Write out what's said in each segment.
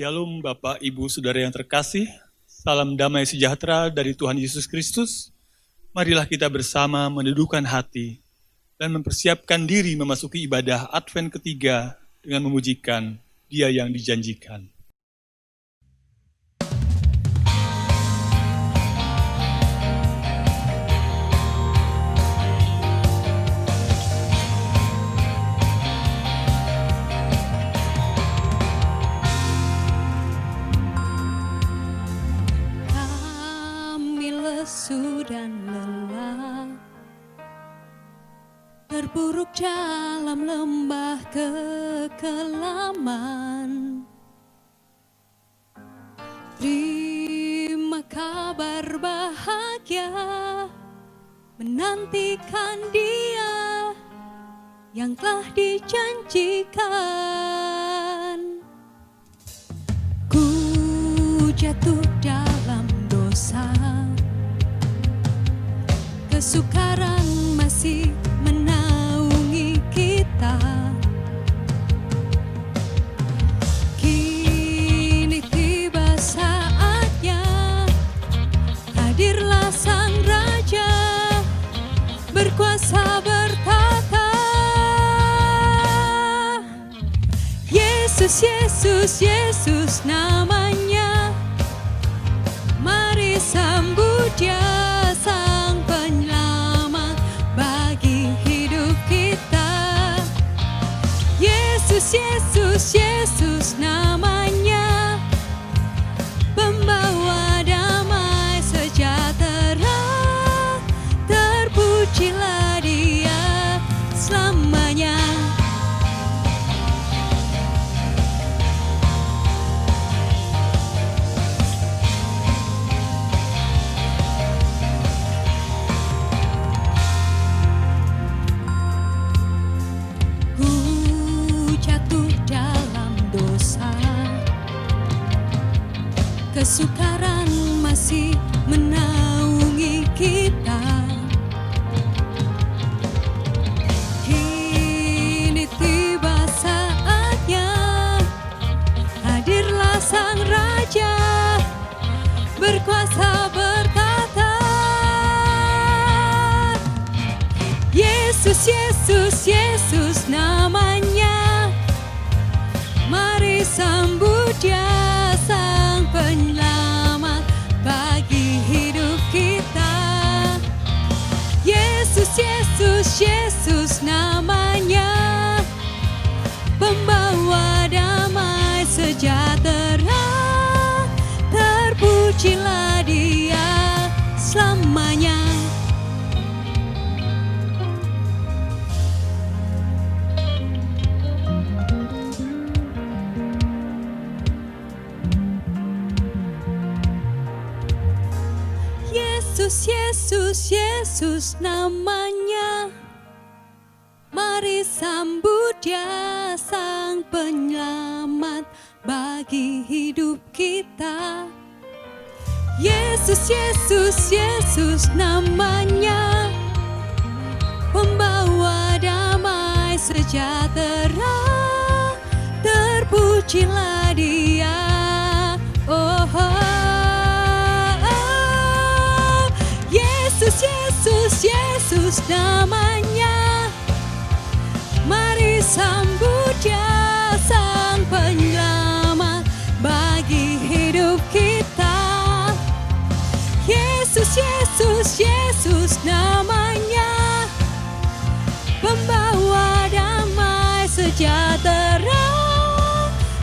Shalom Bapak, Ibu, Saudara yang terkasih. Salam damai sejahtera dari Tuhan Yesus Kristus. Marilah kita bersama mendudukkan hati dan mempersiapkan diri memasuki ibadah Advent ketiga dengan memujikan Dia yang dijanjikan. Lesu dan lelah, terpuruk dalam lembah kekelaman. Terima kabar bahagia, menantikan Dia yang telah dijanjikan. Ku jatuh dalam dosa, kesukaran masih menaungi kita. Kini tiba saatnya, hadirlah Sang Raja, berkuasa bertata. Yesus, Yesus, Yesus namanya. Mari sambut Dia, Sang Penyelamat bagi hidup kita. Yesus, Yesus, Yesus namanya, pembawa damai sejahtera. Terpujilah Dia selamanya. Kesukaran masih menaungi kita. Kini tiba saatnya, hadirlah Sang Raja, berkuasa bertata. Yesus, Yesus, Yesus namanya. Mari sambut Dia, Sang Penyelamat bagi hidup kita. Yesus, Yesus, Yesus namanya, pembawa damai sejahtera. Terpujilah Dia selamanya. Yesus, Yesus, Yesus namanya. Mari sambut Dia, Sang Penyelamat bagi hidup kita. Yesus, Yesus, Yesus namanya, pembawa damai sejahtera. Terpujilah Dia. Oh, Yesus, Yesus, Yesus namanya. Mari sambut Dia, Sang Penyelamat bagi hidup kita. Yesus, Yesus, Yesus namanya, pembawa damai sejahtera.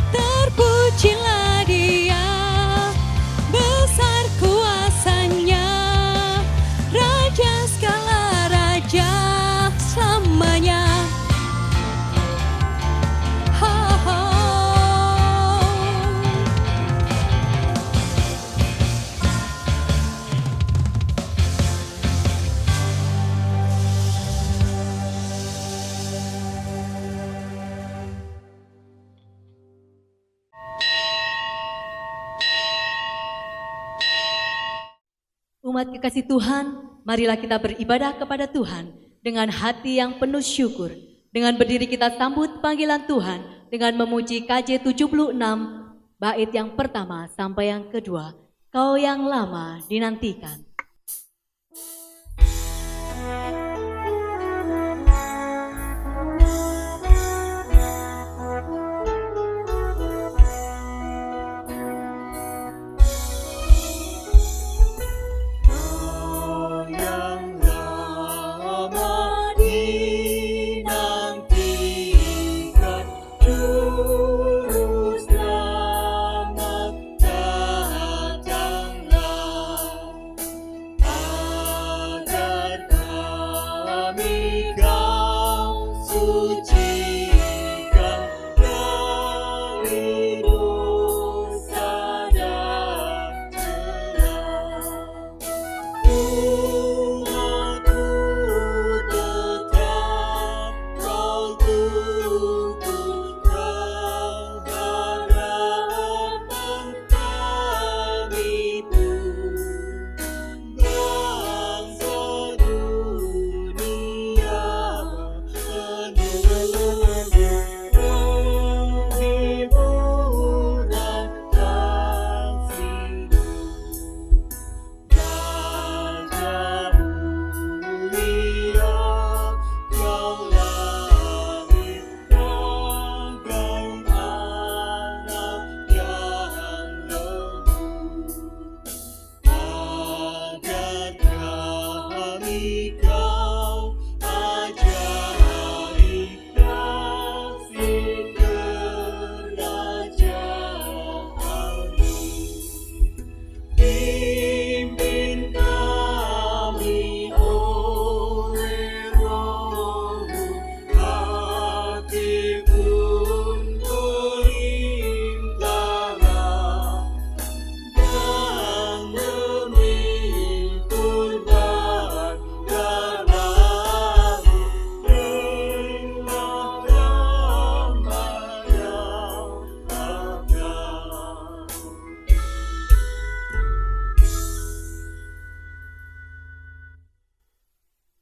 Terpujilah Dia, besar kuasanya, Raja segala raja selamanya. Umat kekasih Tuhan, marilah kita beribadah kepada Tuhan dengan hati yang penuh syukur. Dengan berdiri kita sambut panggilan Tuhan dengan memuji KJ 76, bait yang pertama sampai yang kedua, Kau yang lama dinantikan.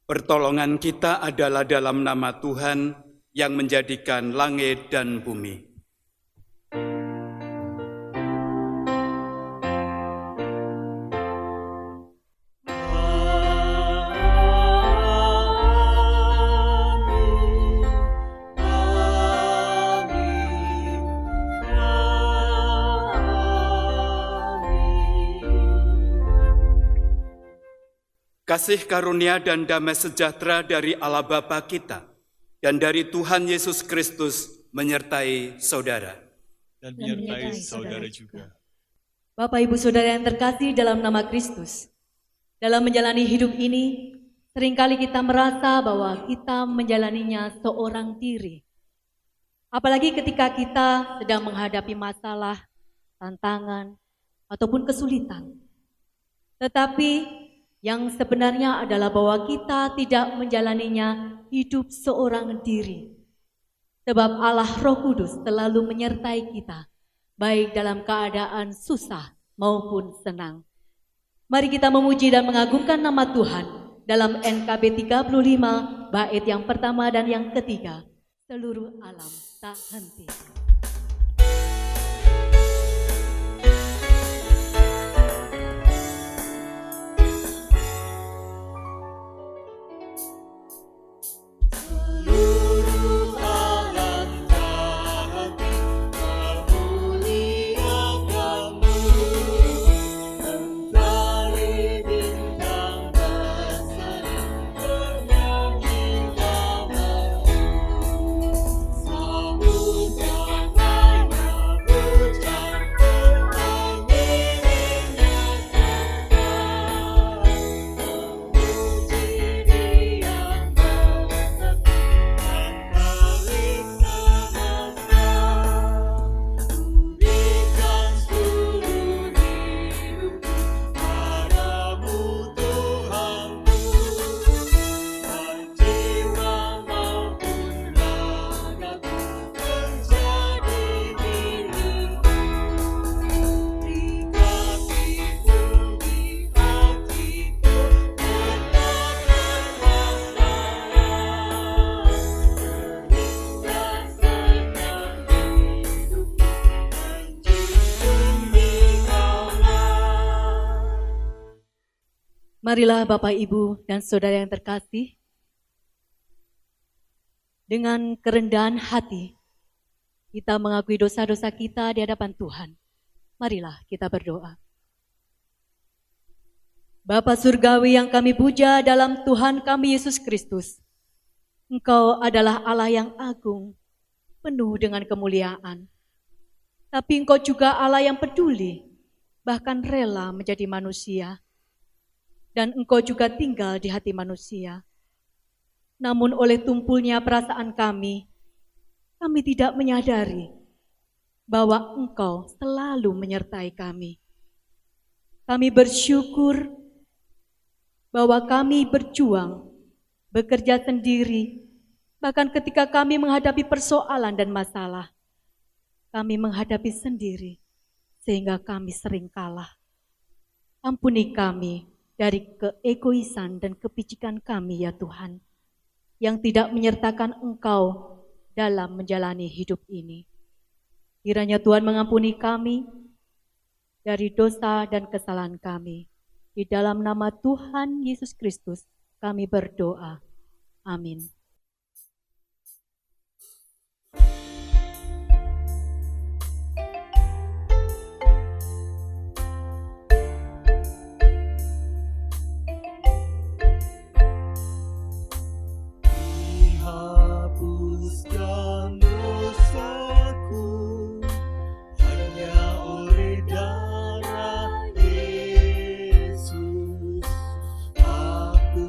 Pertolongan kita adalah dalam nama Tuhan yang menjadikan langit dan bumi. Kasih karunia dan damai sejahtera dari Allah Bapa kita dan dari Tuhan Yesus Kristus menyertai saudara. Dan menyertai saudara juga. Bapak Ibu Saudara yang terkasih dalam nama Kristus, dalam menjalani hidup ini, seringkali kita merasa bahwa kita menjalaninya seorang diri. Apalagi ketika kita sedang menghadapi masalah, tantangan, ataupun kesulitan. Tetapi yang sebenarnya adalah bahwa kita tidak menjalaninya hidup seorang diri. Sebab Allah Roh Kudus selalu menyertai kita, baik dalam keadaan susah maupun senang. Mari kita memuji dan mengagungkan nama Tuhan dalam NKB 35, bait yang pertama dan yang ketiga. Seluruh alam tak henti. Samudra Marilah Bapak, Ibu, dan Saudara yang terkasih, dengan kerendahan hati, kita mengakui dosa-dosa kita di hadapan Tuhan. Marilah kita berdoa. Bapa Surgawi yang kami puja dalam Tuhan kami Yesus Kristus, Engkau adalah Allah yang agung, penuh dengan kemuliaan. Tapi Engkau juga Allah yang peduli, bahkan rela menjadi manusia. Dan Engkau juga tinggal di hati manusia. Namun oleh tumpulnya perasaan kami tidak menyadari bahwa Engkau selalu menyertai kami. Kami bersyukur bahwa kami berjuang, bekerja sendiri, bahkan ketika kami menghadapi persoalan dan masalah, kami menghadapi sendiri, sehingga kami sering kalah. Ampuni kami dari keegoisan dan kepicikan kami ya Tuhan, yang tidak menyertakan Engkau dalam menjalani hidup ini. Kiranya Tuhan mengampuni kami dari dosa dan kesalahan kami. Di dalam nama Tuhan Yesus Kristus kami berdoa. Amin. Hapuskan dosaku hanya oleh darah Yesus. Aku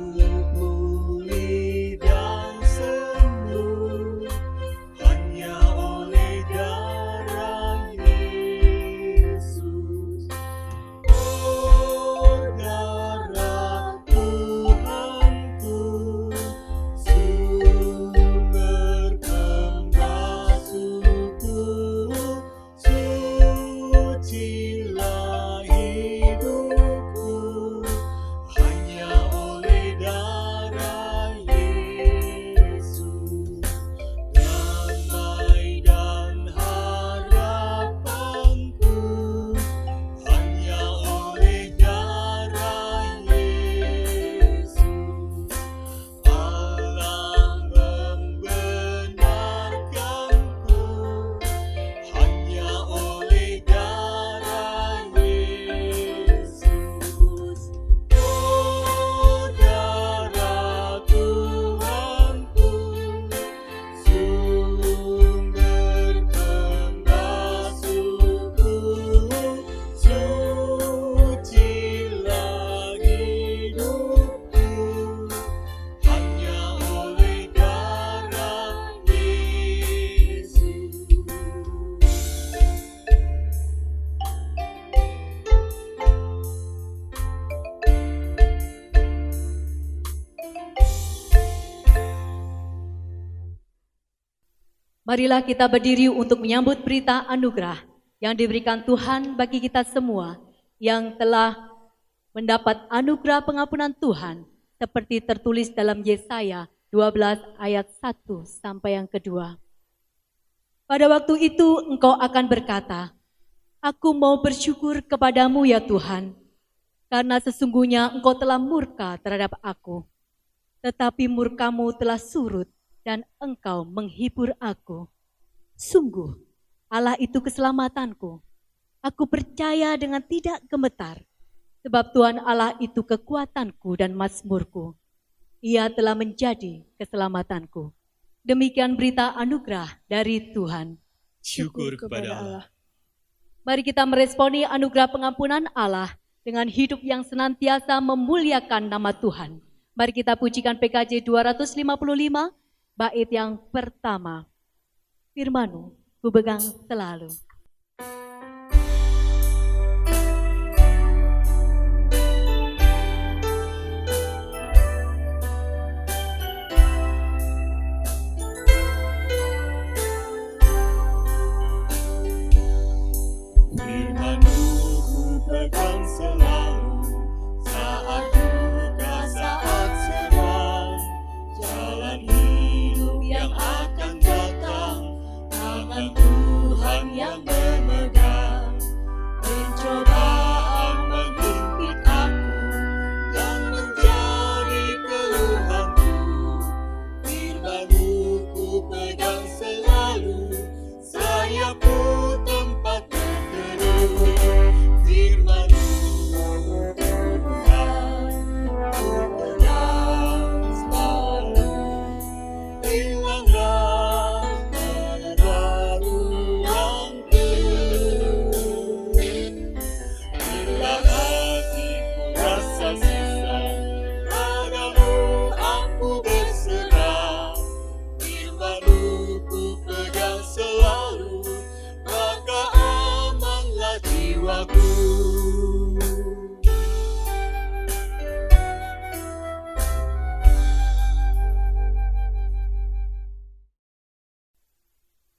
pulih dan sembuh hanya oleh darah Yesus. Oh, darah Tuhanku, sumber pembasuhku, sucilah hidupku hanya oleh darah Yesus. Damai dan harapanku hanya oleh darah Yesus. Allah membenarkanku hanya oleh darah Yesus. Oh, darah Tuhanku, sumber pembasuhku, sucilah hidupku hanya oleh darah Yesus. Marilah kita berdiri untuk menyambut berita anugerah yang diberikan Tuhan bagi kita semua yang telah mendapat anugerah pengampunan Tuhan seperti tertulis dalam Yesaya 12 ayat 1 sampai yang kedua. Pada waktu itu engkau akan berkata, Aku mau bersyukur kepadamu ya Tuhan, karena sesungguhnya engkau telah murka terhadap aku. Tetapi murkamu telah surut dan engkau menghibur aku. Sungguh, Allah itu keselamatanku. Aku percaya dengan tidak gemetar, sebab Tuhan Allah itu kekuatanku dan mazmurku. Ia telah menjadi keselamatanku. Demikian berita anugerah dari Tuhan. Syukur kepada Allah. Mari kita meresponi anugerah pengampunan Allah dengan hidup yang senantiasa memuliakan nama Tuhan. Mari kita pujikan PKJ 255, bait yang pertama. Firman-Mu ku pegang selalu. Firman-Mu ku pegang selalu, saat duka, saat senang, jalan hidup yang akan datang, tangan Tuhan yang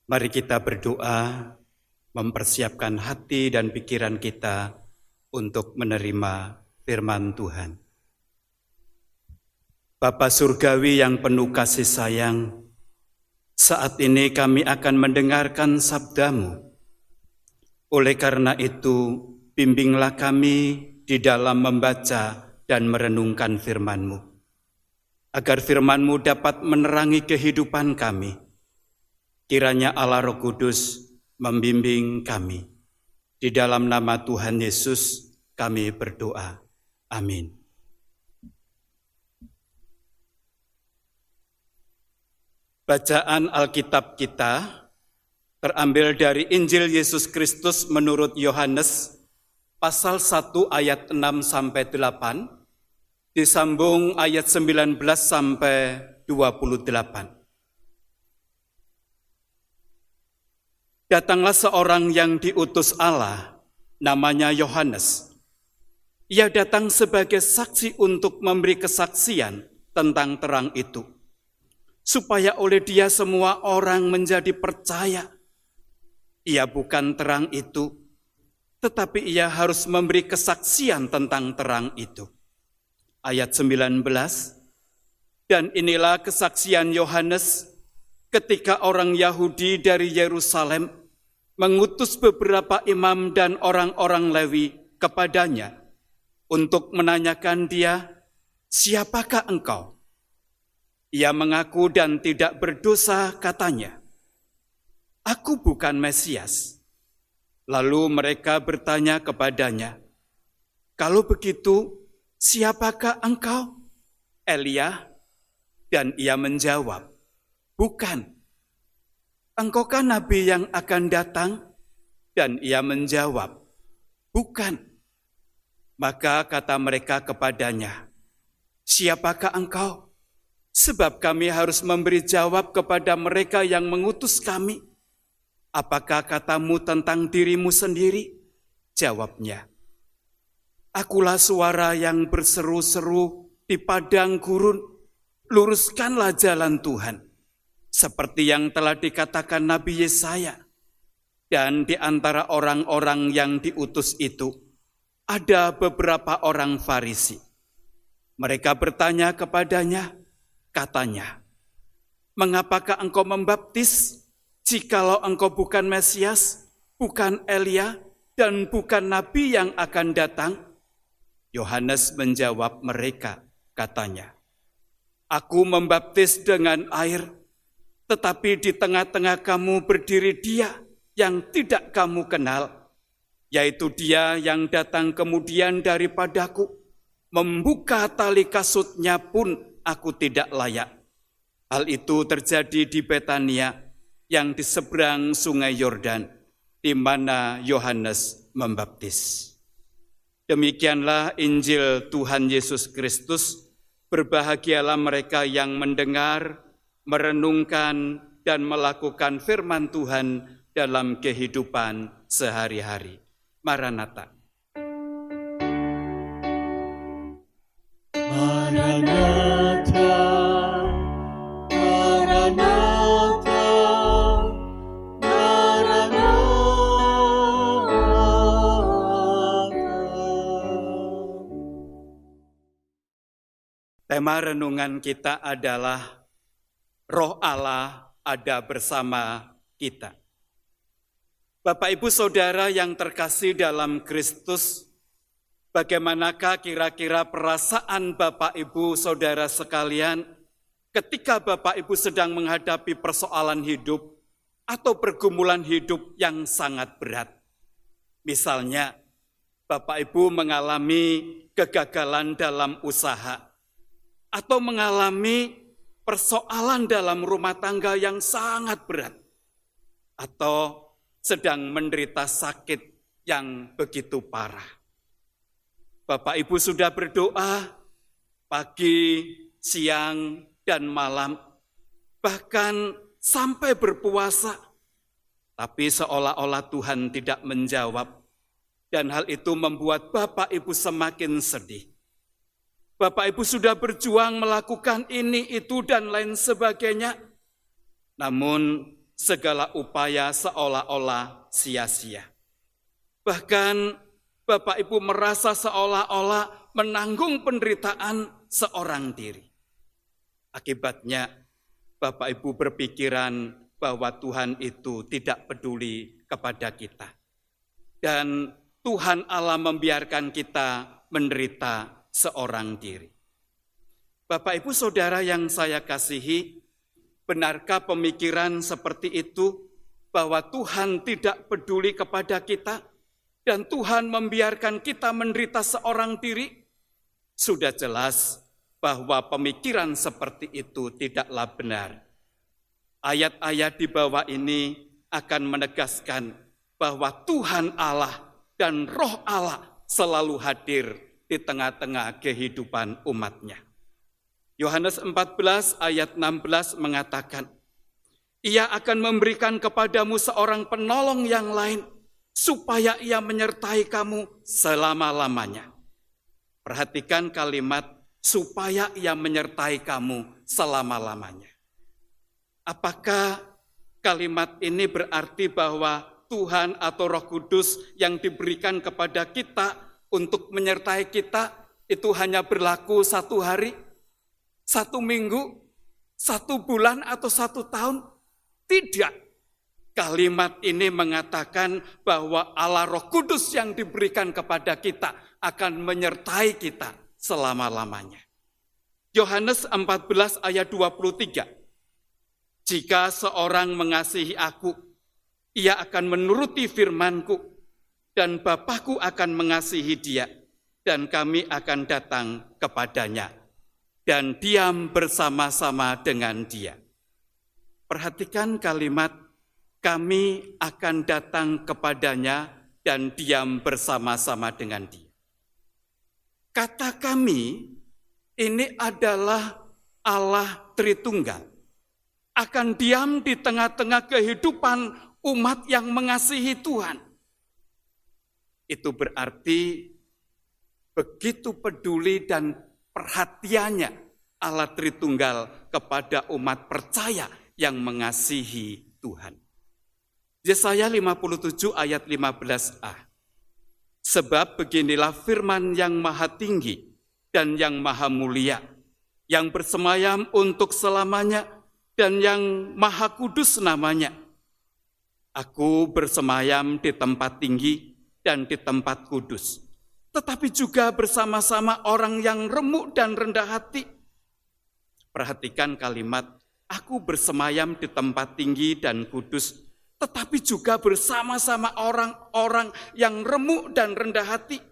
Mari kita berdoa, mempersiapkan hati dan pikiran kita untuk menerima firman Tuhan. Bapa Surgawi yang penuh kasih sayang, saat ini kami akan mendengarkan sabda-Mu. Oleh karena itu, bimbinglah kami di dalam membaca dan merenungkan firman-Mu, agar firman-Mu dapat menerangi kehidupan kami. Kiranya Allah Roh Kudus membimbing kami. Di dalam nama Tuhan Yesus kami berdoa. Amin. Bacaan Alkitab kita terambil dari Injil Yesus Kristus menurut Yohanes pasal 1 ayat 6-8, disambung ayat 19-28. Datanglah seorang yang diutus Allah, namanya Yohanes. Ia datang sebagai saksi untuk memberi kesaksian tentang terang itu, supaya oleh dia semua orang menjadi percaya. Ia bukan terang itu, tetapi ia harus memberi kesaksian tentang terang itu. Ayat 19, dan inilah kesaksian Yohanes ketika orang Yahudi dari Yerusalem mengutus beberapa imam dan orang-orang Lewi kepadanya untuk menanyakan dia, "Siapakah engkau?" Ia mengaku dan tidak berdosa, katanya, "Aku bukan Mesias." Lalu mereka bertanya kepadanya, "Kalau begitu, siapakah engkau?" Elia? Dan ia menjawab, "Bukan." "Engkaukah nabi yang akan datang?" Dan ia menjawab, "Bukan." Maka kata mereka kepadanya, "Siapakah engkau? Sebab kami harus memberi jawab kepada mereka yang mengutus kami. Apakah katamu tentang dirimu sendiri?" Jawabnya, "Akulah suara yang berseru-seru di padang gurun, luruskanlah jalan Tuhan, seperti yang telah dikatakan Nabi Yesaya." Dan di antara orang-orang yang diutus itu, ada beberapa orang Farisi. Mereka bertanya kepadanya, katanya, "Mengapakah engkau membaptis, jikalau engkau bukan Mesias, bukan Elia, dan bukan Nabi yang akan datang?" Yohanes menjawab mereka, katanya, "Aku membaptis dengan air, tetapi di tengah-tengah kamu berdiri Dia yang tidak kamu kenal, yaitu Dia yang datang kemudian daripadaku. Membuka tali kasutnya pun aku tidak layak." Hal itu terjadi di Betania yang di seberang sungai Yordan, di mana Yohanes membaptis. Demikianlah Injil Tuhan Yesus Kristus. Berbahagialah mereka yang mendengar, merenungkan, dan melakukan firman Tuhan dalam kehidupan sehari-hari. Maranatha. Maranatha, Maranatha, Maranatha. Tema renungan kita adalah Roh Allah ada bersama kita. Bapak, Ibu, Saudara yang terkasih dalam Kristus, bagaimanakah kira-kira perasaan Bapak, Ibu, Saudara sekalian ketika Bapak, Ibu sedang menghadapi persoalan hidup atau pergumulan hidup yang sangat berat? Misalnya, Bapak, Ibu mengalami kegagalan dalam usaha atau mengalami persoalan dalam rumah tangga yang sangat berat, atau sedang menderita sakit yang begitu parah. Bapak Ibu sudah berdoa pagi, siang, dan malam, bahkan sampai berpuasa, tapi seolah-olah Tuhan tidak menjawab, dan hal itu membuat Bapak Ibu semakin sedih. Bapak Ibu sudah berjuang melakukan ini, itu, dan lain sebagainya, namun segala upaya seolah-olah sia-sia. Bahkan Bapak Ibu merasa seolah-olah menanggung penderitaan seorang diri. Akibatnya Bapak Ibu berpikiran bahwa Tuhan itu tidak peduli kepada kita. Dan Tuhan Allah membiarkan kita menderita seorang diri. Bapak Ibu Saudara yang saya kasihi, benarkah pemikiran seperti itu bahwa Tuhan tidak peduli kepada kita dan Tuhan membiarkan kita menderita seorang diri? Sudah jelas bahwa pemikiran seperti itu tidaklah benar. Ayat-ayat di bawah ini akan menegaskan bahwa Tuhan Allah dan Roh Allah selalu hadir di tengah-tengah kehidupan umat-Nya. Yohanes 14 ayat 16 mengatakan, Ia akan memberikan kepadamu seorang penolong yang lain, supaya ia menyertai kamu selama-lamanya. Perhatikan kalimat, supaya ia menyertai kamu selama-lamanya. Apakah kalimat ini berarti bahwa Tuhan atau Roh Kudus yang diberikan kepada kita untuk menyertai kita itu hanya berlaku 1 hari, 1 minggu, 1 bulan, atau 1 tahun? Tidak. Kalimat ini mengatakan bahwa Allah Roh Kudus yang diberikan kepada kita akan menyertai kita selama-lamanya. Yohanes 14 ayat 23. Jika seorang mengasihi aku, ia akan menuruti firman-Ku, dan Bapa-Ku akan mengasihi dia, dan kami akan datang kepadanya, dan diam bersama-sama dengan dia. Perhatikan kalimat, kami akan datang kepadanya, dan diam bersama-sama dengan dia. Kata kami, ini adalah Allah Tritunggal. Akan diam di tengah-tengah kehidupan umat yang mengasihi Tuhan. Itu berarti begitu peduli dan perhatiannya Allah Tritunggal kepada umat percaya yang mengasihi Tuhan. Yesaya 57 ayat 15a. Sebab beginilah firman yang maha tinggi dan yang maha mulia, yang bersemayam untuk selamanya, dan yang maha kudus namanya. Aku bersemayam di tempat tinggi dan di tempat kudus, tetapi juga bersama-sama orang yang remuk dan rendah hati. Perhatikan kalimat, aku bersemayam di tempat tinggi dan kudus, tetapi juga bersama-sama orang-orang yang remuk dan rendah hati.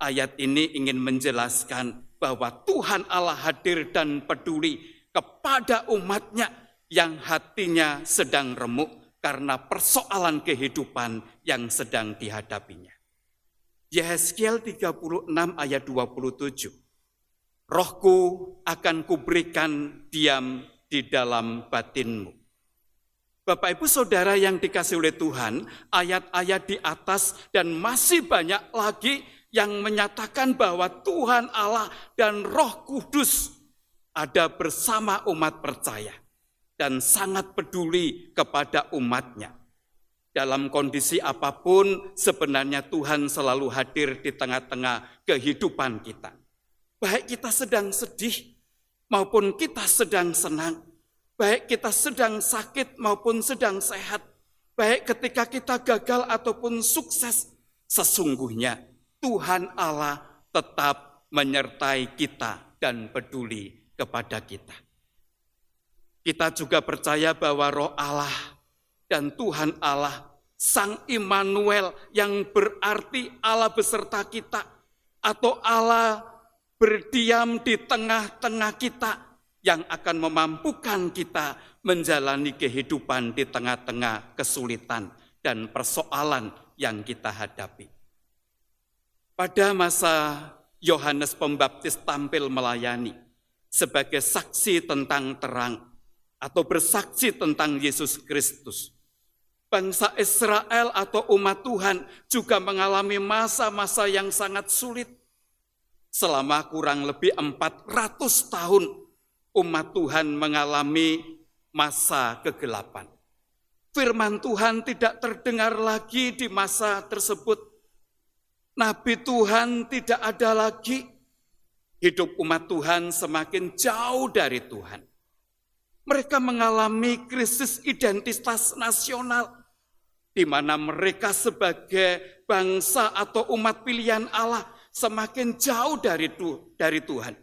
Ayat ini ingin menjelaskan bahwa Tuhan Allah hadir dan peduli kepada umat-Nya yang hatinya sedang remuk karena persoalan kehidupan yang sedang dihadapinya. Yehezkiel 36 ayat 27. Rohku akan kuberikan diam di dalam batinmu. Bapak Ibu Saudara yang dikasihi oleh Tuhan, ayat-ayat di atas dan masih banyak lagi yang menyatakan bahwa Tuhan Allah dan Roh Kudus ada bersama umat percaya dan sangat peduli kepada umat-Nya. Dalam kondisi apapun, sebenarnya Tuhan selalu hadir di tengah-tengah kehidupan kita. Baik kita sedang sedih maupun kita sedang senang, baik kita sedang sakit maupun sedang sehat, baik ketika kita gagal ataupun sukses, sesungguhnya Tuhan Allah tetap menyertai kita dan peduli kepada kita. Kita juga percaya bahwa Roh Allah dan Tuhan Allah, Sang Immanuel yang berarti Allah beserta kita, atau Allah berdiam di tengah-tengah kita, yang akan memampukan kita menjalani kehidupan di tengah-tengah kesulitan dan persoalan yang kita hadapi. Pada masa Yohanes Pembaptis tampil melayani sebagai saksi tentang terang atau bersaksi tentang Yesus Kristus, bangsa Israel atau umat Tuhan juga mengalami masa-masa yang sangat sulit. Selama kurang lebih 400 tahun umat Tuhan mengalami masa kegelapan. Firman Tuhan tidak terdengar lagi di masa tersebut. Nabi Tuhan tidak ada lagi. Hidup umat Tuhan semakin jauh dari Tuhan. Mereka mengalami krisis identitas nasional, di mana mereka sebagai bangsa atau umat pilihan Allah semakin jauh dari Tuhan.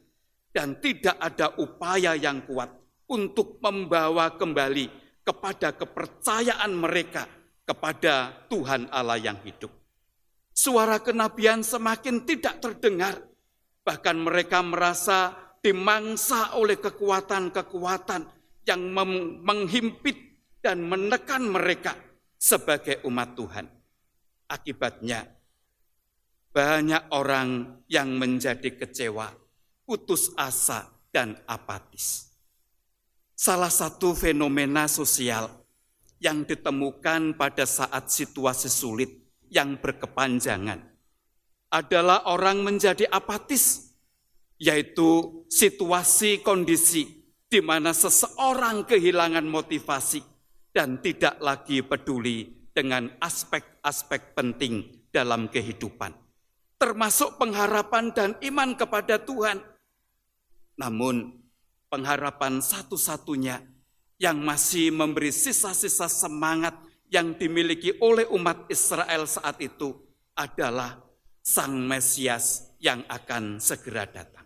Dan tidak ada upaya yang kuat untuk membawa kembali kepada kepercayaan mereka kepada Tuhan Allah yang hidup. Suara kenabian semakin tidak terdengar. Bahkan mereka merasa dimangsa oleh kekuatan-kekuatan yang menghimpit dan menekan mereka sebagai umat Tuhan. Akibatnya, banyak orang yang menjadi kecewa, putus asa, dan apatis. Salah satu fenomena sosial yang ditemukan pada saat situasi sulit yang berkepanjangan adalah orang menjadi apatis, yaitu situasi kondisi di mana seseorang kehilangan motivasi dan tidak lagi peduli dengan aspek-aspek penting dalam kehidupan, termasuk pengharapan dan iman kepada Tuhan. Namun, pengharapan satu-satunya yang masih memberi sisa-sisa semangat yang dimiliki oleh umat Israel saat itu adalah Sang Mesias yang akan segera datang.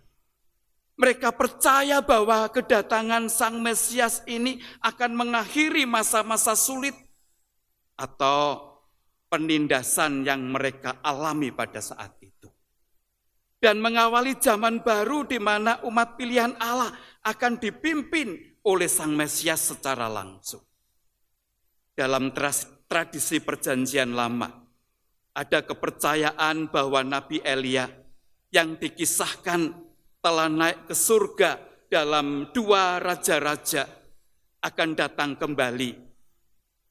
Mereka percaya bahwa kedatangan Sang Mesias ini akan mengakhiri masa-masa sulit atau penindasan yang mereka alami pada saat itu. Dan mengawali zaman baru di mana umat pilihan Allah akan dipimpin oleh Sang Mesias secara langsung. Dalam tradisi perjanjian lama, ada kepercayaan bahwa Nabi Elia yang dikisahkan telah naik ke surga dalam 2 raja-raja akan datang kembali.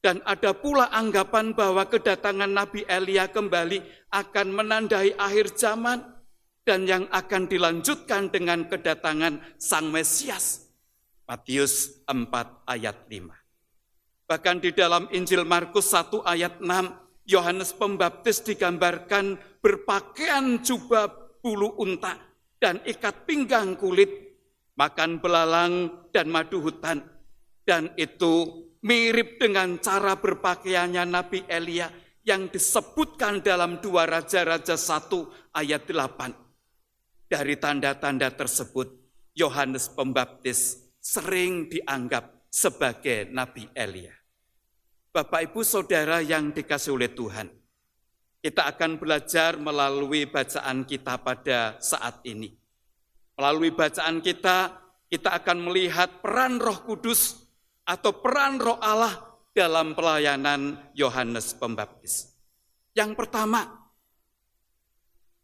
Dan ada pula anggapan bahwa kedatangan Nabi Elia kembali akan menandai akhir zaman dan yang akan dilanjutkan dengan kedatangan Sang Mesias. Matius 4 ayat 5. Bahkan di dalam Injil Markus 1 ayat 6, Yohanes Pembaptis digambarkan berpakaian jubah bulu unta dan ikat pinggang kulit, makan belalang dan madu hutan. Dan itu mirip dengan cara berpakaiannya Nabi Elia yang disebutkan dalam 2 Raja-Raja 1 ayat 8. Dari tanda-tanda tersebut, Yohanes Pembaptis sering dianggap sebagai Nabi Elia. Bapak, Ibu, Saudara yang dikasihi oleh Tuhan, kita akan belajar melalui bacaan kita pada saat ini. Melalui bacaan kita akan melihat peran Roh Kudus atau peran Roh Allah dalam pelayanan Yohanes Pembaptis. Yang pertama,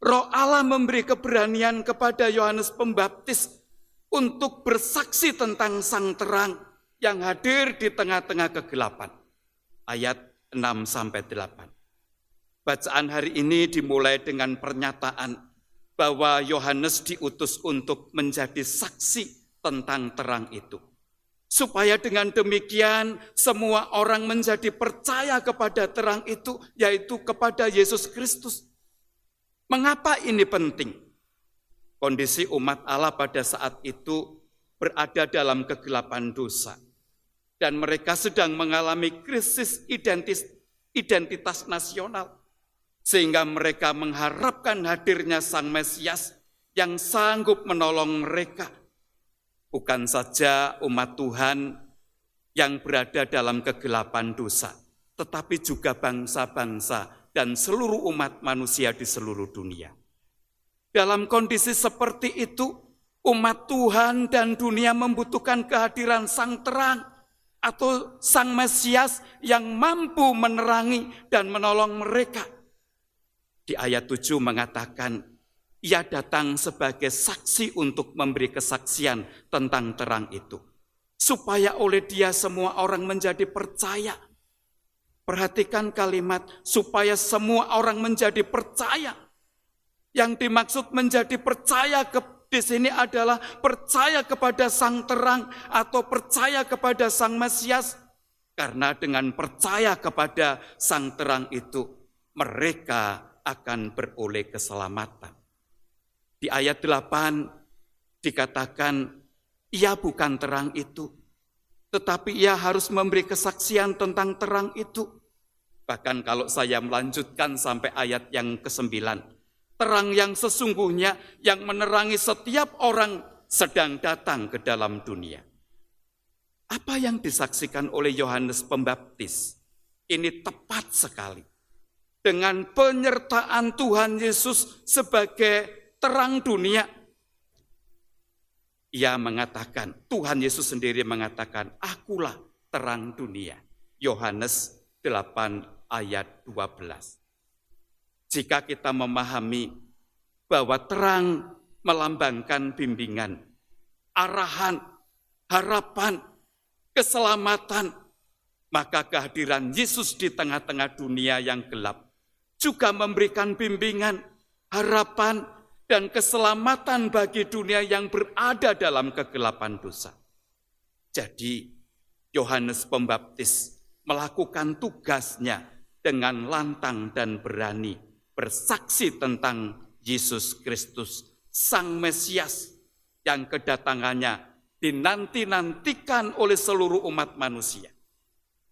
Roh Allah memberi keberanian kepada Yohanes Pembaptis untuk bersaksi tentang Sang Terang yang hadir di tengah-tengah kegelapan. Ayat 6-8. Bacaan hari ini dimulai dengan pernyataan bahwa Yohanes diutus untuk menjadi saksi tentang terang itu. Supaya dengan demikian semua orang menjadi percaya kepada terang itu, yaitu kepada Yesus Kristus. Mengapa ini penting? Kondisi umat Allah pada saat itu berada dalam kegelapan dosa. Dan mereka sedang mengalami krisis identitas nasional. Sehingga mereka mengharapkan hadirnya Sang Mesias yang sanggup menolong mereka. Bukan saja umat Tuhan yang berada dalam kegelapan dosa, tetapi juga bangsa-bangsa dan seluruh umat manusia di seluruh dunia. Dalam kondisi seperti itu, umat Tuhan dan dunia membutuhkan kehadiran Sang Terang atau Sang Mesias yang mampu menerangi dan menolong mereka. Di ayat 7 mengatakan, Ia datang sebagai saksi untuk memberi kesaksian tentang terang itu, supaya oleh Dia semua orang menjadi percaya. Perhatikan kalimat, supaya semua orang menjadi percaya. Yang dimaksud menjadi percaya di sini adalah percaya kepada Sang Terang atau percaya kepada Sang Mesias. Karena dengan percaya kepada Sang Terang itu, mereka akan beroleh keselamatan. Di ayat 8 dikatakan, ia bukan terang itu, tetapi ia harus memberi kesaksian tentang terang itu. Bahkan kalau saya melanjutkan sampai ayat yang ke-9, terang yang sesungguhnya yang menerangi setiap orang sedang datang ke dalam dunia. Apa yang disaksikan oleh Yohanes Pembaptis ini tepat sekali. Dengan penyertaan Tuhan Yesus sebagai terang dunia, ia mengatakan, Tuhan Yesus sendiri mengatakan, akulah terang dunia. Yohanes 8 ayat 12. Jika kita memahami bahwa terang melambangkan bimbingan, arahan, harapan, keselamatan, maka kehadiran Yesus di tengah-tengah dunia yang gelap juga memberikan bimbingan, harapan, dan keselamatan bagi dunia yang berada dalam kegelapan dosa. Jadi, Yohanes Pembaptis melakukan tugasnya dengan lantang dan berani bersaksi tentang Yesus Kristus, Sang Mesias yang kedatangannya dinanti-nantikan oleh seluruh umat manusia.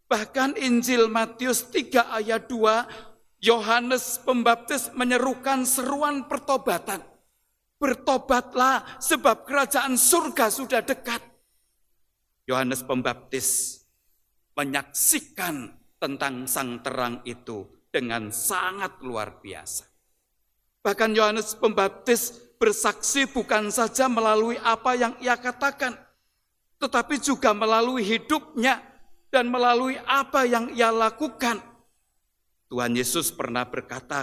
Bahkan Injil Matius 3 ayat 2, Yohanes Pembaptis menyerukan seruan pertobatan. Bertobatlah sebab kerajaan surga sudah dekat. Yohanes Pembaptis menyaksikan tentang Sang Terang itu dengan sangat luar biasa. Bahkan Yohanes Pembaptis bersaksi bukan saja melalui apa yang ia katakan, tetapi juga melalui hidupnya dan melalui apa yang ia lakukan. Tuhan Yesus pernah berkata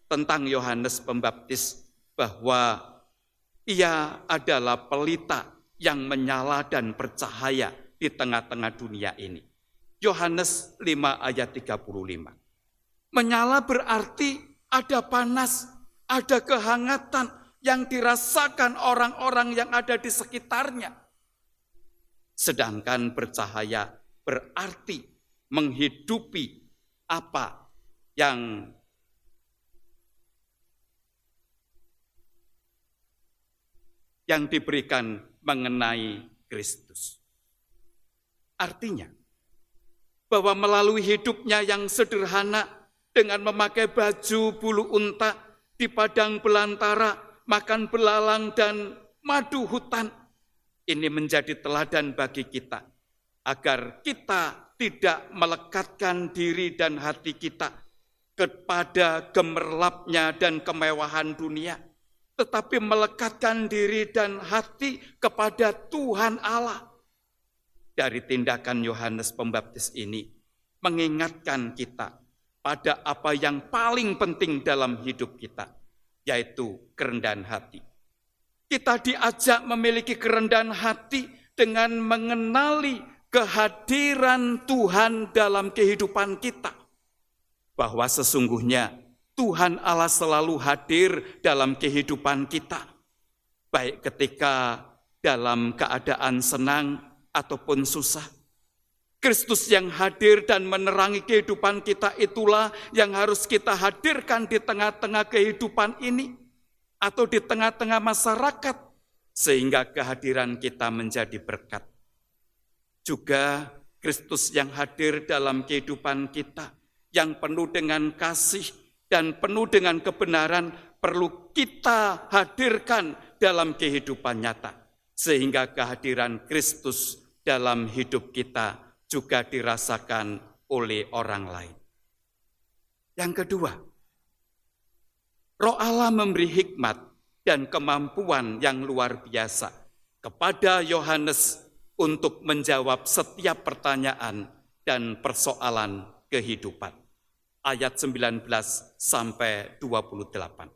tentang Yohanes Pembaptis bahwa ia adalah pelita yang menyala dan bercahaya di tengah-tengah dunia ini. Yohanes 5 ayat 35. Menyala berarti ada panas, ada kehangatan yang dirasakan orang-orang yang ada di sekitarnya. Sedangkan bercahaya berarti menghidupi apa yang diberikan mengenai Kristus. Artinya, bahwa melalui hidupnya yang sederhana dengan memakai baju bulu unta di padang belantara, makan belalang dan madu hutan, ini menjadi teladan bagi kita, agar kita tidak melekatkan diri dan hati kita kepada gemerlapnya dan kemewahan dunia, tetapi melekatkan diri dan hati kepada Tuhan Allah. Dari tindakan Yohanes Pembaptis ini mengingatkan kita pada apa yang paling penting dalam hidup kita, yaitu kerendahan hati. Kita diajak memiliki kerendahan hati dengan mengenali kehadiran Tuhan dalam kehidupan kita. Bahwa sesungguhnya Tuhan Allah selalu hadir dalam kehidupan kita. Baik ketika dalam keadaan senang ataupun susah. Kristus yang hadir dan menerangi kehidupan kita itulah yang harus kita hadirkan di tengah-tengah kehidupan ini atau di tengah-tengah masyarakat sehingga kehadiran kita menjadi berkat. Juga Kristus yang hadir dalam kehidupan kita yang penuh dengan kasih dan penuh dengan kebenaran perlu kita hadirkan dalam kehidupan nyata sehingga kehadiran Kristus dalam hidup kita juga dirasakan oleh orang lain. Yang kedua, Roh Allah memberi hikmat dan kemampuan yang luar biasa kepada Yohanes untuk menjawab setiap pertanyaan dan persoalan kehidupan. Ayat 19 sampai 28.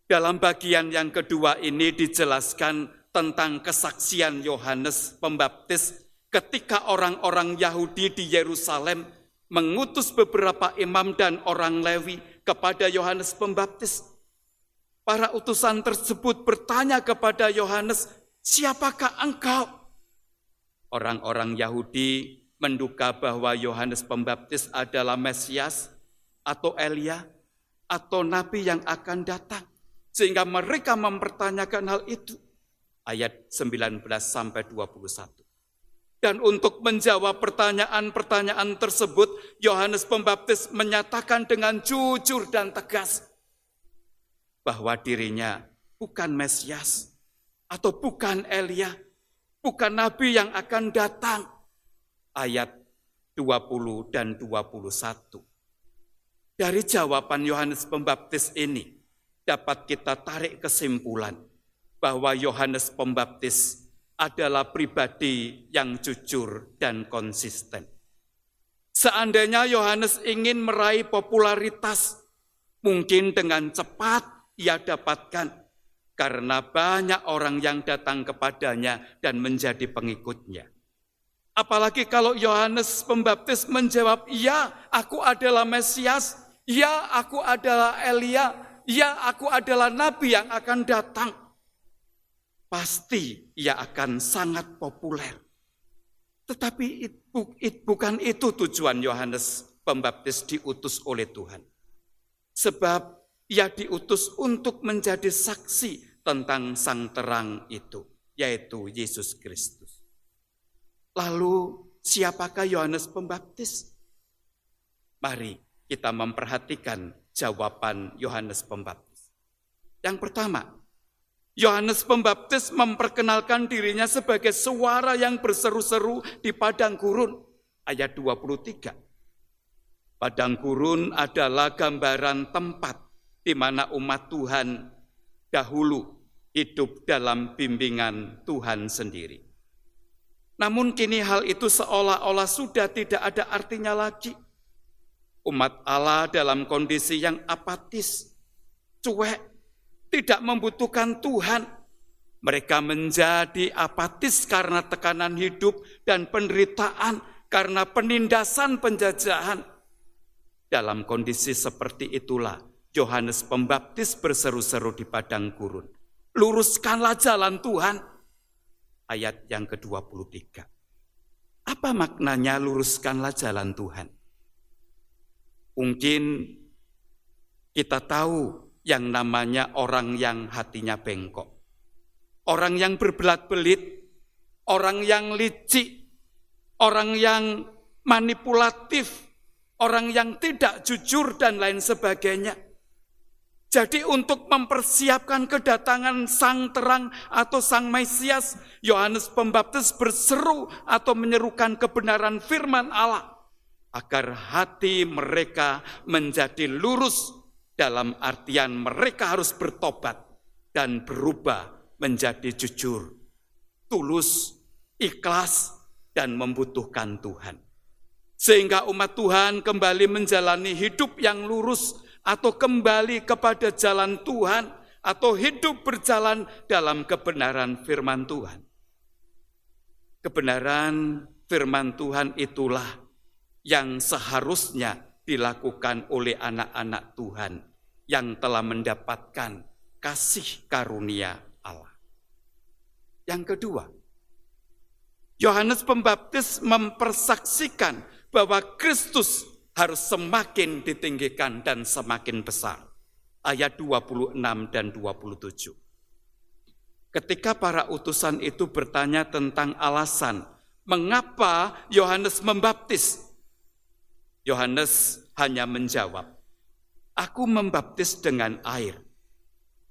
Dalam bagian yang kedua ini dijelaskan tentang kesaksian Yohanes Pembaptis ketika orang-orang Yahudi di Yerusalem mengutus beberapa imam dan orang Lewi kepada Yohanes Pembaptis. Para utusan tersebut bertanya kepada Yohanes, "Siapakah engkau?" Orang-orang Yahudi menduga bahwa Yohanes Pembaptis adalah Mesias atau Elia atau nabi yang akan datang. Sehingga mereka mempertanyakan hal itu. Ayat 19 sampai 21. Dan untuk menjawab pertanyaan-pertanyaan tersebut, Yohanes Pembaptis menyatakan dengan jujur dan tegas bahwa dirinya bukan Mesias atau bukan Elia, bukan nabi yang akan datang. Ayat 20 dan 21. Dari jawaban Yohanes Pembaptis ini dapat kita tarik kesimpulan bahwa Yohanes Pembaptis adalah pribadi yang jujur dan konsisten. Seandainya Yohanes ingin meraih popularitas, mungkin dengan cepat ia dapatkan karena banyak orang yang datang kepadanya dan menjadi pengikutnya. Apalagi kalau Yohanes Pembaptis menjawab, "Ya, aku adalah Mesias. Ya, aku adalah Elia. Ya, aku adalah nabi yang akan datang." Pasti ia akan sangat populer. Tetapi bukan itu tujuan Yohanes Pembaptis diutus oleh Tuhan. Sebab ia diutus untuk menjadi saksi tentang sang terang itu, yaitu Yesus Kristus. Lalu siapakah Yohanes Pembaptis? Mari kita memperhatikan jawaban Yohanes Pembaptis. Yang pertama, Yohanes Pembaptis memperkenalkan dirinya sebagai suara yang berseru-seru di padang gurun. Ayat 23. Padang gurun adalah gambaran tempat di mana umat Tuhan dahulu hidup dalam bimbingan Tuhan sendiri. Namun kini hal itu seolah-olah sudah tidak ada artinya lagi. Umat Allah dalam kondisi yang apatis, cuek, tidak membutuhkan Tuhan. Mereka menjadi apatis karena tekanan hidup dan penderitaan, karena penindasan penjajahan. Dalam kondisi seperti itulah Yohanes Pembaptis berseru-seru di padang gurun. Luruskanlah jalan Tuhan. Ayat yang ke-23. Apa maknanya luruskanlah jalan Tuhan? Mungkin kita tahu yang namanya orang yang hatinya bengkok. Orang yang berbelat-belit, orang yang licik, orang yang manipulatif, orang yang tidak jujur dan lain sebagainya. Jadi untuk mempersiapkan kedatangan sang terang atau sang Mesias, Yohanes Pembaptis berseru atau menyerukan kebenaran firman Allah agar hati mereka menjadi lurus. Dalam artian mereka harus bertobat dan berubah menjadi jujur, tulus, ikhlas, dan membutuhkan Tuhan. Sehingga umat Tuhan kembali menjalani hidup yang lurus atau kembali kepada jalan Tuhan atau hidup berjalan dalam kebenaran firman Tuhan. Kebenaran firman Tuhan itulah yang seharusnya dilakukan oleh anak-anak Tuhan yang telah mendapatkan kasih karunia Allah. Yang kedua, Yohanes Pembaptis mempersaksikan bahwa Kristus harus semakin ditinggikan dan semakin besar. Ayat 26 dan 27. Ketika para utusan itu bertanya tentang alasan mengapa Yohanes membaptis, Yohanes hanya menjawab, "Aku membaptis dengan air,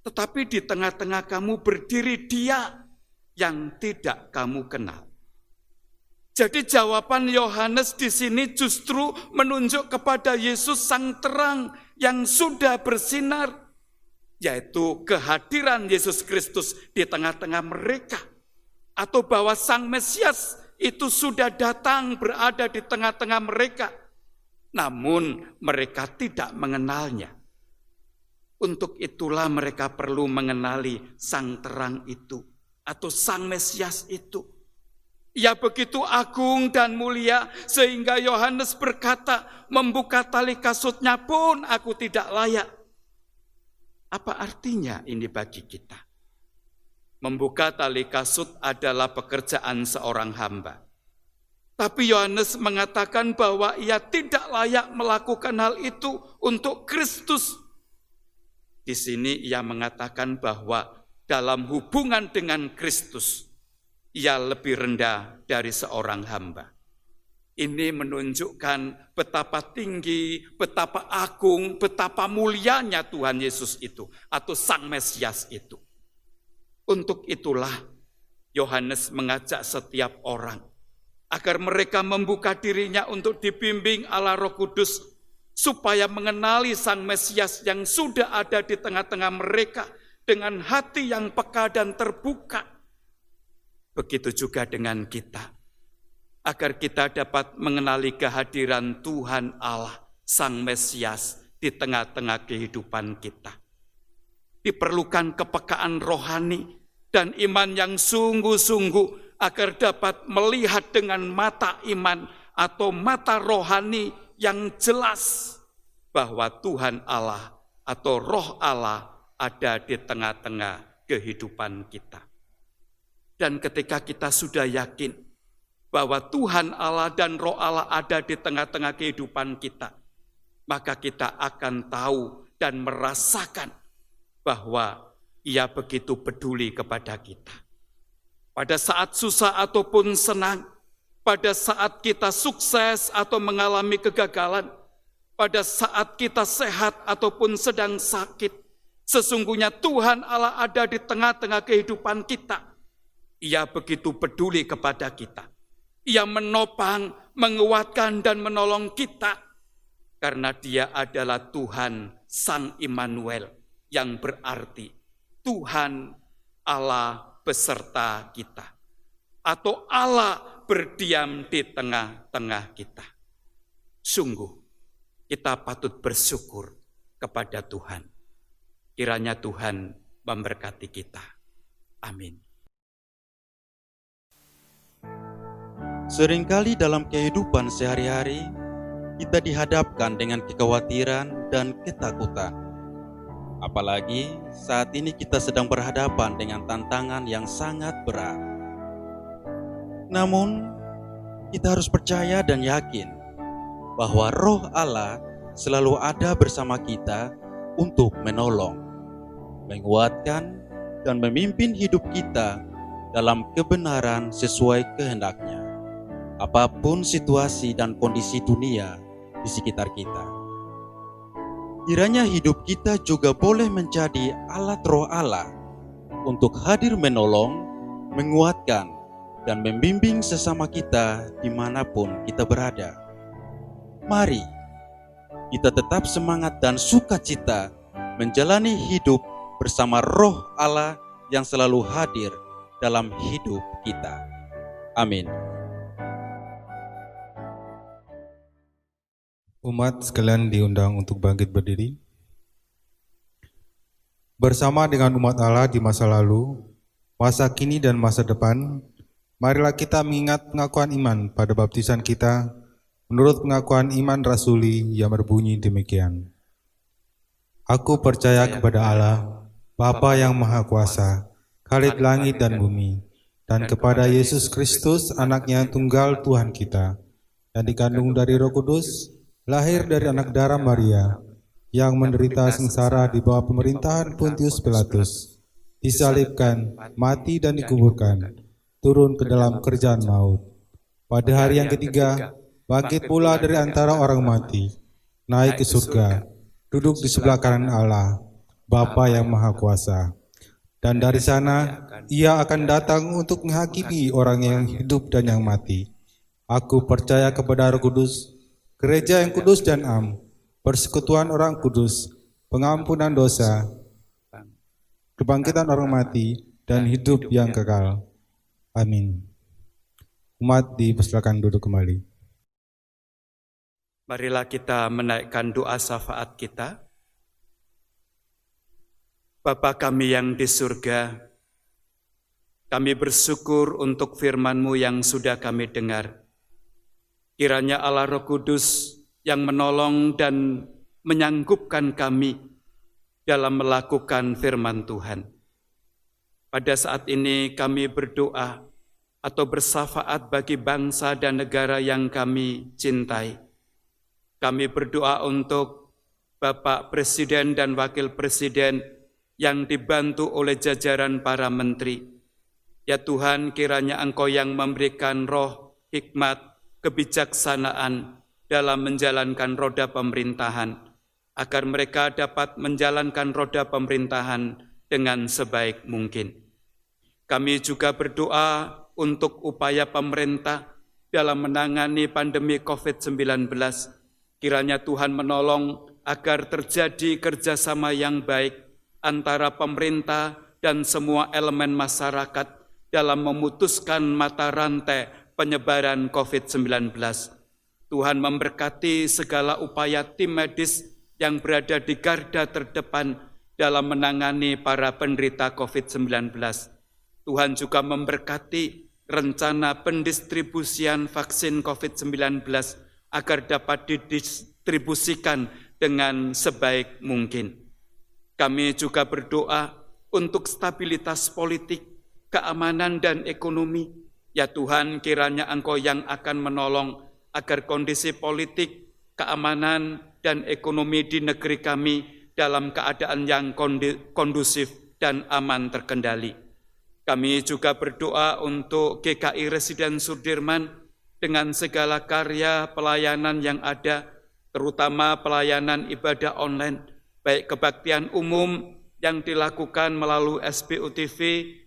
tetapi di tengah-tengah kamu berdiri Dia yang tidak kamu kenal." Jadi jawaban Yohanes di sini justru menunjuk kepada Yesus sang terang yang sudah bersinar, yaitu kehadiran Yesus Kristus di tengah-tengah mereka, atau bahwa sang Mesias itu sudah datang berada di tengah-tengah mereka. Namun mereka tidak mengenalnya. Untuk itulah mereka perlu mengenali sang terang itu atau sang Mesias itu. Ia begitu agung dan mulia sehingga Yohanes berkata, "Membuka tali kasutnya pun aku tidak layak." Apa artinya ini bagi kita? Membuka tali kasut adalah pekerjaan seorang hamba. Tapi Yohanes mengatakan bahwa ia tidak layak melakukan hal itu untuk Kristus. Di sini ia mengatakan bahwa dalam hubungan dengan Kristus, ia lebih rendah dari seorang hamba. Ini menunjukkan betapa tinggi, betapa agung, betapa mulianya Tuhan Yesus itu, atau Sang Mesias itu. Untuk itulah Yohanes mengajak setiap orang agar mereka membuka dirinya untuk dibimbing Allah Roh Kudus, supaya mengenali Sang Mesias yang sudah ada di tengah-tengah mereka dengan hati yang peka dan terbuka. Begitu juga dengan kita, agar kita dapat mengenali kehadiran Tuhan Allah, Sang Mesias di tengah-tengah kehidupan kita. Diperlukan kepekaan rohani dan iman yang sungguh-sungguh agar dapat melihat dengan mata iman atau mata rohani yang jelas bahwa Tuhan Allah atau Roh Allah ada di tengah-tengah kehidupan kita. Dan ketika kita sudah yakin bahwa Tuhan Allah dan Roh Allah ada di tengah-tengah kehidupan kita, maka kita akan tahu dan merasakan bahwa Ia begitu peduli kepada kita. Pada saat susah ataupun senang, pada saat kita sukses atau mengalami kegagalan, pada saat kita sehat ataupun sedang sakit, sesungguhnya Tuhan Allah ada di tengah-tengah kehidupan kita. Ia begitu peduli kepada kita. Ia menopang, menguatkan dan menolong kita. Karena Dia adalah Tuhan Sang Immanuel, yang berarti Tuhan Allah beserta kita. Atau Allah berdiam di tengah-tengah kita. Sungguh, kita patut bersyukur kepada Tuhan. Kiranya Tuhan memberkati kita. Amin. Seringkali dalam kehidupan sehari-hari, kita dihadapkan dengan kekhawatiran dan ketakutan. Apalagi saat ini kita sedang berhadapan dengan tantangan yang sangat berat. Namun, kita harus percaya dan yakin bahwa Roh Allah selalu ada bersama kita untuk menolong, menguatkan, dan memimpin hidup kita dalam kebenaran sesuai kehendak-Nya, apapun situasi dan kondisi dunia di sekitar kita. Kiranya hidup kita juga boleh menjadi alat Roh Allah untuk hadir menolong, menguatkan, dan membimbing sesama kita dimanapun kita berada. Mari kita tetap semangat dan sukacita menjalani hidup bersama Roh Allah yang selalu hadir dalam hidup kita. Amin. Umat sekalian diundang untuk bangkit berdiri. Bersama dengan umat Allah di masa lalu, masa kini dan masa depan, marilah kita mengingat pengakuan iman pada baptisan kita menurut pengakuan iman rasuli yang berbunyi demikian. Aku percaya kepada Allah, Bapa yang Maha Kuasa, Khalik langit dan bumi, dan kepada Yesus Kristus, Anaknya tunggal Tuhan kita, yang dikandung dari Roh Kudus, lahir dari anak darah Maria, yang menderita sengsara di bawah pemerintahan Pontius Pilatus, disalibkan, mati dan dikuburkan, turun ke dalam kerjaan maut. Pada hari yang ketiga, bangkit pula dari antara orang mati, naik ke surga, duduk di sebelah kanan Allah, Bapa yang Maha Kuasa. Dan dari sana, Ia akan datang untuk menghakimi orang yang hidup dan yang mati. Aku percaya kepada Roh Kudus, Gereja yang kudus dan am, persekutuan orang kudus, pengampunan dosa, kebangkitan orang mati, dan hidup yang kekal. Amin. Umat dipersilakan duduk kembali. Marilah kita menaikkan doa syafaat kita. Bapa kami yang di surga, kami bersyukur untuk firman-Mu yang sudah kami dengar. Kiranya Allah Roh Kudus yang menolong dan menyanggupkan kami dalam melakukan firman Tuhan. Pada saat ini kami berdoa atau bersyafaat bagi bangsa dan negara yang kami cintai. Kami berdoa untuk Bapak Presiden dan Wakil Presiden yang dibantu oleh jajaran para menteri. Ya Tuhan, kiranya Engkau yang memberikan roh, hikmat, kebijaksanaan dalam menjalankan roda pemerintahan, agar mereka dapat menjalankan roda pemerintahan dengan sebaik mungkin. Kami juga berdoa untuk upaya pemerintah dalam menangani pandemi COVID-19. Kiranya Tuhan menolong agar terjadi kerjasama yang baik antara pemerintah dan semua elemen masyarakat dalam memutuskan mata rantai penyebaran COVID-19. Tuhan memberkati segala upaya tim medis yang berada di garda terdepan dalam menangani para penderita COVID-19. Tuhan juga memberkati rencana pendistribusian vaksin COVID-19 agar dapat didistribusikan dengan sebaik mungkin. Kami juga berdoa untuk stabilitas politik, keamanan dan ekonomi. Ya Tuhan, kiranya Engkau yang akan menolong agar kondisi politik, keamanan dan ekonomi di negeri kami dalam keadaan yang kondusif dan aman terkendali. Kami juga berdoa untuk GKI Residen Sudirman dengan segala karya pelayanan yang ada, terutama pelayanan ibadah online, baik kebaktian umum yang dilakukan melalui SBU TV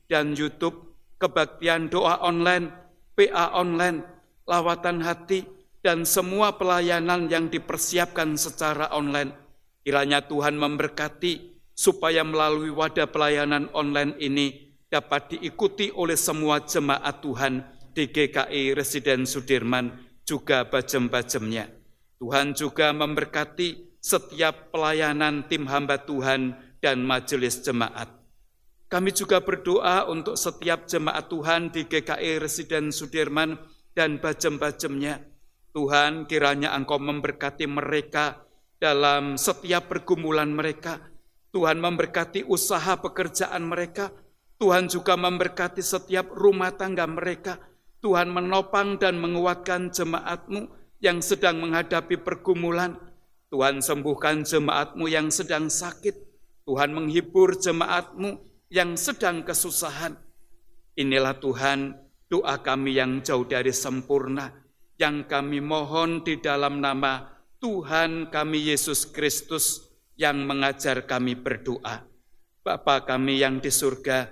dan YouTube, kebaktian doa online, PA online, lawatan hati, dan semua pelayanan yang dipersiapkan secara online. Kiranya Tuhan memberkati supaya melalui wadah pelayanan online ini dapat diikuti oleh semua jemaat Tuhan di GKI Residen Sudirman, juga bajem-bajemnya. Tuhan juga memberkati setiap pelayanan tim hamba Tuhan dan majelis jemaat. Kami juga berdoa untuk setiap jemaat Tuhan di GKI Residen Sudirman dan bajem-bajemnya. Tuhan, kiranya Engkau memberkati mereka dalam setiap pergumulan mereka. Tuhan memberkati usaha pekerjaan mereka. Tuhan juga memberkati setiap rumah tangga mereka. Tuhan menopang dan menguatkan jemaat-Mu yang sedang menghadapi pergumulan. Tuhan sembuhkan jemaat-Mu yang sedang sakit. Tuhan menghibur jemaat-Mu yang sedang kesusahan. Inilah Tuhan doa kami yang jauh dari sempurna, yang kami mohon di dalam nama Tuhan kami Yesus Kristus yang mengajar kami berdoa. Bapa kami yang di surga,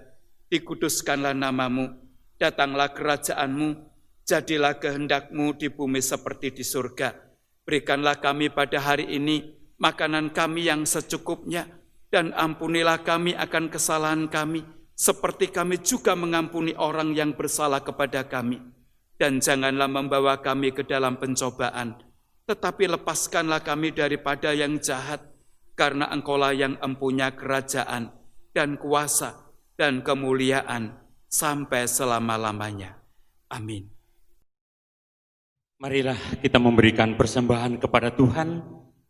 dikuduskanlah namamu, datanglah kerajaan-Mu, jadilah kehendak-Mu di bumi seperti di surga. Berikanlah kami pada hari ini makanan kami yang secukupnya, dan ampunilah kami akan kesalahan kami, seperti kami juga mengampuni orang yang bersalah kepada kami. Dan janganlah membawa kami ke dalam pencobaan, tetapi lepaskanlah kami daripada yang jahat, karena Engkaulah yang empunya kerajaan dan kuasa dan kemuliaan sampai selama-lamanya. Amin. Marilah kita memberikan persembahan kepada Tuhan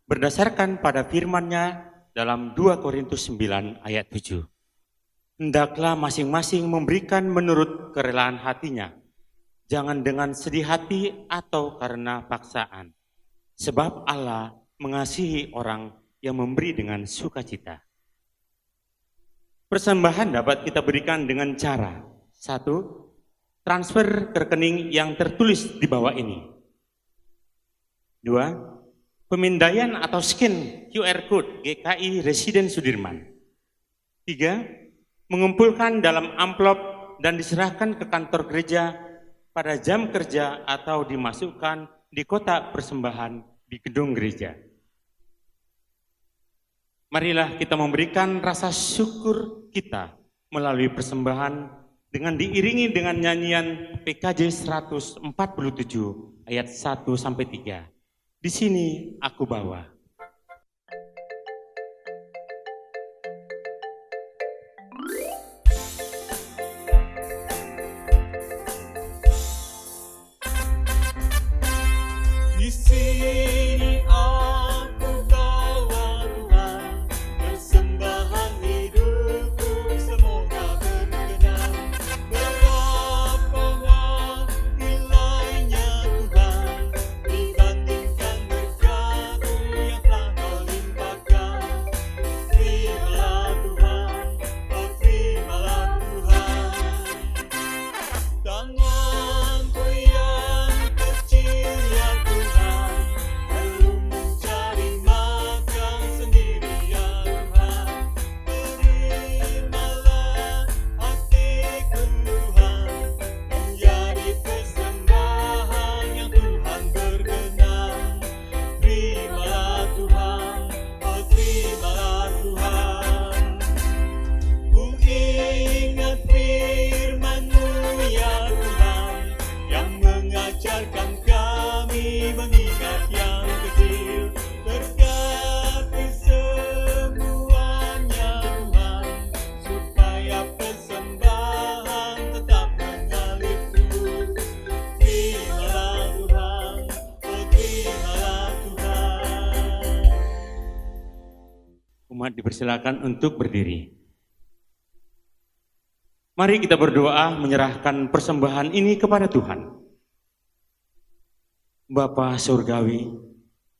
berdasarkan pada firman-Nya dalam 2 Korintus 9 ayat 7. Hendaklah masing-masing memberikan menurut kerelaan hatinya, jangan dengan sedih hati atau karena paksaan, sebab Allah mengasihi orang yang memberi dengan sukacita. Persembahan dapat kita berikan dengan cara: 1. Transfer ke rekening yang tertulis di bawah ini. 2. Pemindaian atau scan QR Code GKI Residen Sudirman. 3. Mengumpulkan dalam amplop dan diserahkan ke kantor gereja pada jam kerja atau dimasukkan di kotak persembahan di gedung gereja. Marilah kita memberikan rasa syukur kita melalui persembahan dengan diiringi dengan nyanyian PKJ 147 ayat 1-3. Di sini aku bawa. Di sini aku bawa Tuhan, persembahan hidupku semoga berkenan. Betapa Jemaat dipersilakan untuk berdiri. Mari kita berdoa menyerahkan persembahan ini kepada Tuhan. Bapa Surgawi,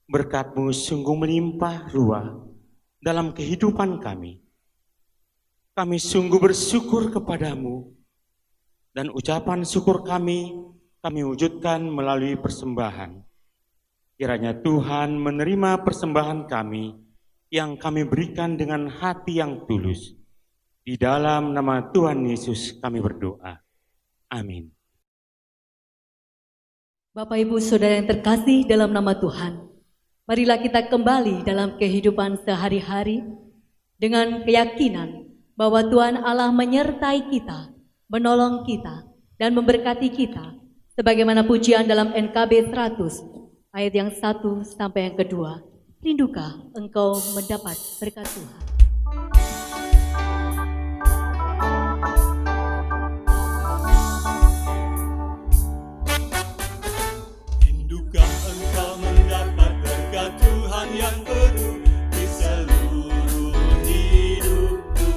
berkat-Mu sungguh melimpah ruah dalam kehidupan kami. Kami sungguh bersyukur kepadamu, dan ucapan syukur kami wujudkan melalui persembahan. Kiranya Tuhan menerima persembahan kami yang kami berikan dengan hati yang tulus. Di dalam nama Tuhan Yesus kami berdoa. Amin. Bapak Ibu Saudara yang terkasih dalam nama Tuhan, marilah kita kembali dalam kehidupan sehari-hari dengan keyakinan bahwa Tuhan Allah menyertai kita, menolong kita, dan memberkati kita, sebagaimana pujian dalam NKB 100, ayat yang 1 sampai yang kedua. Rindukah engkau mendapat berkat Tuhan? Rindukah engkau mendapat berkat Tuhan yang penuh di seluruh hidupku?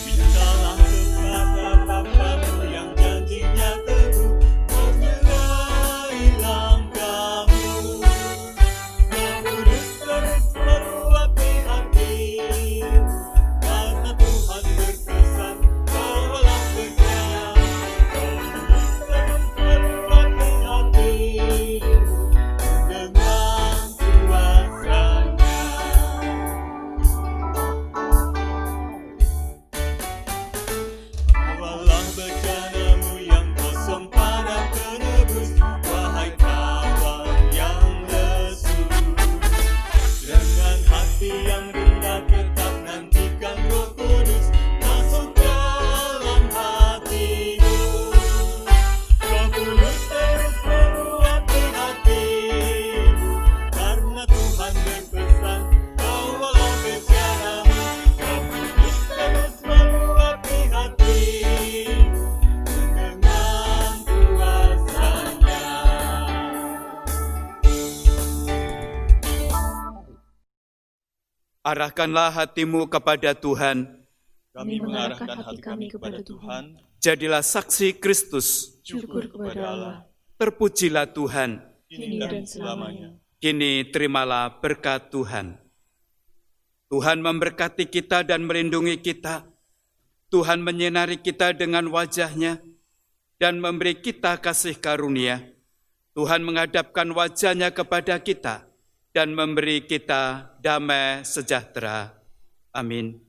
Mintalah kepada Bapamu yang janjinya teguh, menyertai langkahmu. Roh Kudus terus meluapi hatimu, karena Tuhan berkesan, bawalah percaya. Roh Kudus terus meluapi hatimu, dengan kuasanya. Bawalah bejanamu yang kosong pada penebus, wahai kawan yang lesu. Dengan hati yang rendah tetap nantikan Roh Kudus masuk dalam hatimu. Roh Kudus terus meluapi hatimu, karena Tuhan berpesan, bawalah bejanamu. Roh Kudus terus meluapi hatimu, dengan kuasanya. Arahkanlah hatimu kepada Tuhan, Kami mengarahkan hati kami kepada Tuhan, jadilah saksi Kristus, syukur kepada Allah, terpujilah Tuhan. kini dan selamanya. Kini terimalah berkat Tuhan. Tuhan memberkati kita dan melindungi kita. Tuhan menyinari kita dengan wajah-Nya dan memberi kita kasih karunia. Tuhan menghadapkan wajah-Nya kepada kita dan memberi kita damai sejahtera. Amin.